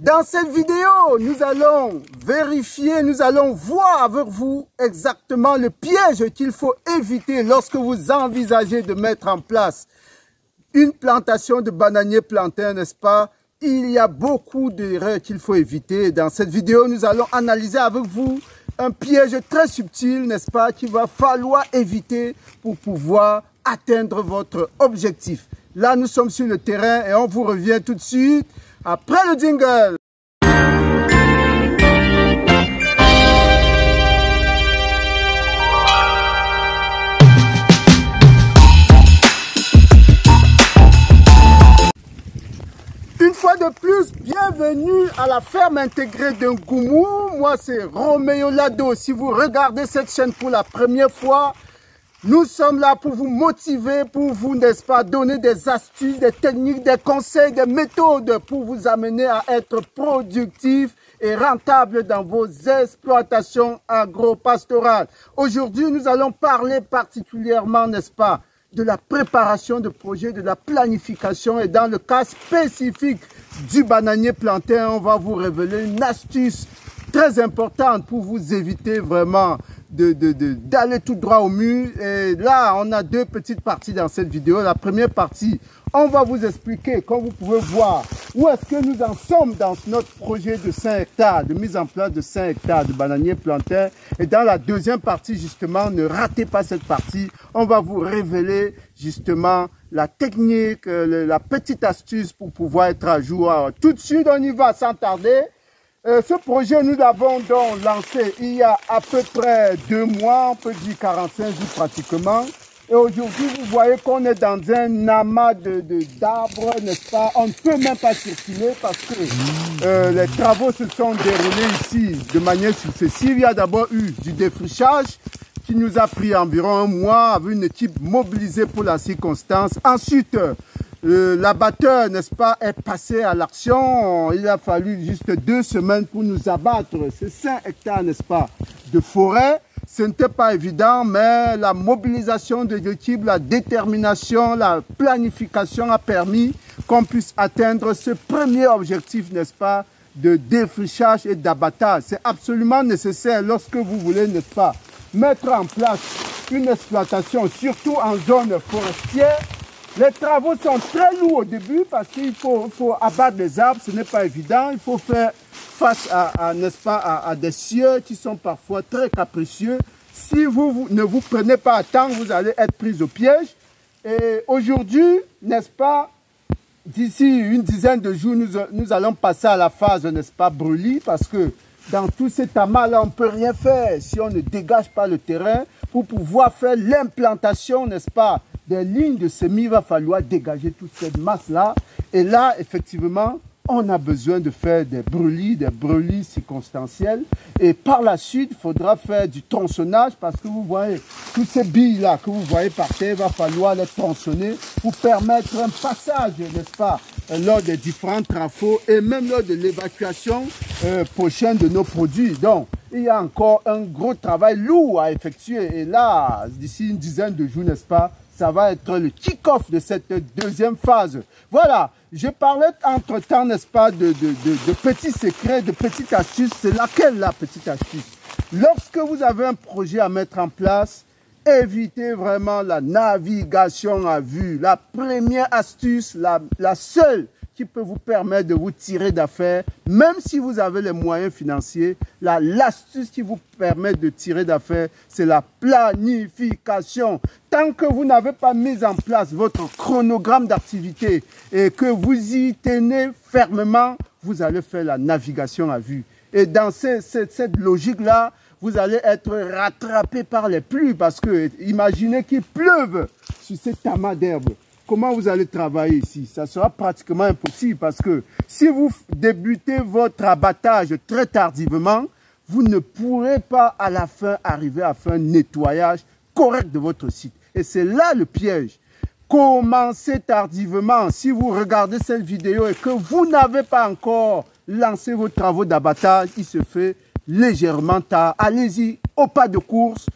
Dans cette vidéo, nous allons vérifier, nous allons voir avec vous exactement le piège qu'il faut éviter lorsque vous envisagez de mettre en place une plantation de bananier plantain, n'est-ce pas? Il y a beaucoup d'erreurs qu'il faut éviter. Dans cette vidéo, nous allons analyser avec vous un piège très subtil, n'est-ce pas, qu'il va falloir éviter pour pouvoir atteindre votre objectif. Là, nous sommes sur le terrain et on vous revient tout de suite après le jingle. Une fois de plus, bienvenue à la ferme intégrée de Ngoumou. Moi, c'est Roméo Lado. Si vous regardez cette chaîne pour la première fois, nous sommes là pour vous motiver, pour vous, n'est-ce pas, donner des astuces, des techniques, des conseils, des méthodes pour vous amener à être productif et rentable dans vos exploitations agro-pastorales. Aujourd'hui, nous allons parler particulièrement, n'est-ce pas, de la préparation de projets, de la planification et dans le cas spécifique du bananier plantain, on va vous révéler une astuce très importante pour vous éviter vraiment d'aller tout droit au mur. Et là, on a deux petites parties dans cette vidéo. La première partie, on va vous expliquer, comme vous pouvez voir, où est-ce que nous en sommes dans notre projet de 5 hectares, de mise en place de 5 hectares de bananier plantain. Et dans la deuxième partie, justement, ne ratez pas cette partie. On va vous révéler, justement, la technique, la petite astuce pour pouvoir être à jour. Alors, tout de suite, on y va sans tarder. Ce projet, nous l'avons donc lancé il y a à peu près 2 mois, on peut dire 45 jours pratiquement. Et aujourd'hui, vous voyez qu'on est dans un amas d'arbres, n'est-ce pas? On ne peut même pas circuler parce que les travaux se sont déroulés ici de manière successive. Il y a d'abord eu du défrichage qui nous a pris environ 1 mois avec une équipe mobilisée pour la circonstance. Ensuite, l'abatteur, n'est-ce pas, est passé à l'action. Il a fallu juste 2 semaines pour nous abattre ces 5 hectares, n'est-ce pas, de forêt. Ce n'était pas évident, mais la mobilisation de l'équipe, la détermination, la planification a permis qu'on puisse atteindre ce premier objectif, n'est-ce pas, de défrichage et d'abattage. C'est absolument nécessaire lorsque vous voulez, n'est-ce pas, mettre en place une exploitation, surtout en zone forestière. Les travaux sont très lourds au début parce qu'il faut abattre les arbres, ce n'est pas évident. Il faut faire face n'est-ce pas, à des cieux qui sont parfois très capricieux. Si vous ne vous prenez pas à temps, vous allez être pris au piège. Et aujourd'hui, n'est-ce pas, d'ici une dizaine de jours, nous allons passer à la phase, n'est-ce pas, brûlis, parce que dans tout cet amas-là, on ne peut rien faire si on ne dégage pas le terrain pour pouvoir faire l'implantation, n'est-ce pas, des lignes de semis. Il va falloir dégager toute cette masse-là. Et là, effectivement, on a besoin de faire des brûlis circonstanciels. Et par la suite, il faudra faire du tronçonnage parce que vous voyez, toutes ces billes-là que vous voyez par terre, il va falloir les tronçonner pour permettre un passage, n'est-ce pas, lors des différents travaux et même lors de l'évacuation prochaine de nos produits. Donc, il y a encore un gros travail lourd à effectuer. Et là, d'ici une dizaine de jours, n'est-ce pas, ça va être le kick-off de cette deuxième phase. Voilà, je parlais entre-temps, n'est-ce pas, de petits secrets, de petites astuces. C'est laquelle la petite astuce? Lorsque vous avez un projet à mettre en place, évitez vraiment la navigation à vue. La première astuce, la seule qui peut vous permettre de vous tirer d'affaires, même si vous avez les moyens financiers, l'astuce qui vous permet de tirer d'affaires, c'est la planification. Tant que vous n'avez pas mis en place votre chronogramme d'activité et que vous y tenez fermement, vous allez faire la navigation à vue. Et dans cette logique-là, vous allez être rattrapé par les pluies parce que imaginez qu'il pleuve sur cet amas d'herbe. Comment vous allez travailler ici? Ça sera pratiquement impossible parce que si vous débutez votre abattage très tardivement, vous ne pourrez pas à la fin arriver à faire un nettoyage correct de votre site. Et c'est là le piège. Commencez tardivement. Si vous regardez cette vidéo et que vous n'avez pas encore lancé vos travaux d'abattage, il se fait légèrement tard. Allez-y au pas de course.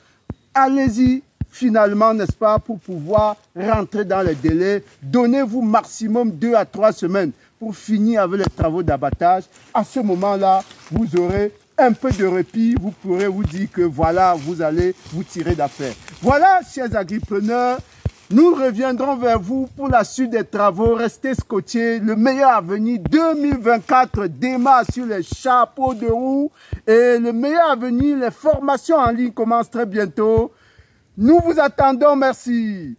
Allez-y finalement, n'est-ce pas, pour pouvoir rentrer dans les délais. Donnez-vous maximum 2 à 3 semaines. pour finir avec les travaux d'abattage. À ce moment-là, vous aurez un peu de répit, vous pourrez vous dire que voilà, vous allez vous tirer d'affaire. Voilà, chers agripreneurs, nous reviendrons vers vous pour la suite des travaux. Restez scotchés. Le meilleur avenir 2024 démarre sur les chapeaux de roue. Et le meilleur avenir, les formations en ligne commencent très bientôt. Nous vous attendons. Merci.